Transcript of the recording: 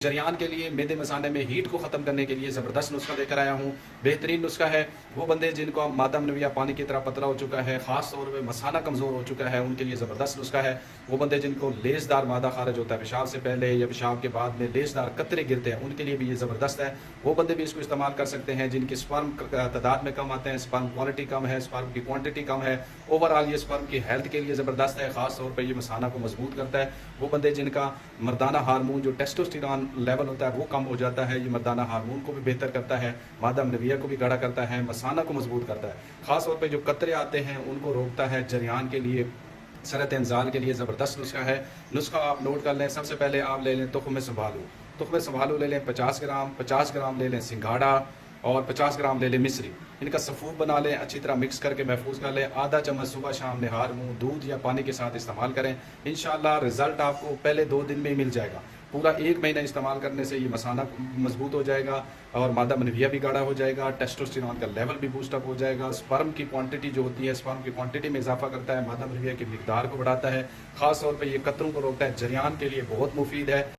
जरियान के लिए मेदे मसाने में हीट को ख़त्म करने के लिए ज़बरदस्त नुस्खा लेकर आया हूँ। बेहतरीन नुस्खा है। वो बंदे जिनको मादा मनविया पानी की तरह पतला हो चुका है, ख़ास तौर पे मसाना कमज़ोर हो चुका है, उनके लिए ज़बरदस्त नुस्खा है। वो बंदे जिनको लेसदार मादा खारिज होता है पेशाब से पहले या पेशाब के बाद में लेसदार कतरे गिरते हैं, उनके लिए भी ये ज़बरदस्त है। वो बंदे भी इसको इस्तेमाल कर सकते हैं जिनकी स्पर्म तादाद में कम आते हैं, स्पर्म क्वालिटी कम है, स्पर्म की क्वांटिटी कम है। ओवरऑल ये स्पर्म की हेल्थ के लिए ज़बरदस्त है, ख़ास तौर पर ये मसाना को मजबूत करता है। वो बंदे जिनका मर्दाना हार्मोन जो टेस्टोस्टेरॉन लेवल होता है वो कम हो जाता है, ये मर्दाना हार्मोन को भी बेहतर करता है, मादा मनविया को भी गाढ़ा करता है, मसाना को मजबूत करता है। ख़ास तौर पे जो कतरे आते हैं उनको रोकता है। जरियान के लिए, सरत इंजाल के लिए ज़बरदस्त नुस्खा है। नुस्खा आप नोट कर लें। सबसे पहले आप ले लें तुख्म संभालू। तुख्म संभालू ले लें 50 ग्राम, 50 ग्राम ले लें सिंघाड़ा और 50 ग्राम ले लें मिस्री। इनका सफ़ूर बना लें, अच्छी तरह मिक्स करके महफूज कर लें। आधा चम्मच सुबह शाम निहार मुँह दूध या पानी के साथ इस्तेमाल करें। इंशाअल्लाह रिज़ल्ट आपको पहले 2 दिन में ही मिल जाएगा। पूरा 1 महीना इस्तेमाल करने से ये मसाना मजबूत हो जाएगा और मादा मनविया भी गाढ़ा हो जाएगा, टेस्टोस्टेरॉन का लेवल भी बूस्टअप हो जाएगा, स्पर्म की क्वांटिटी जो होती है, स्पर्म की क्वांटिटी में इजाफा करता है, मादा मनविया की मिकदार को बढ़ाता है। ख़ास तौर पे ये कतरों को रोकता है। जरियान के लिए बहुत मुफीद है।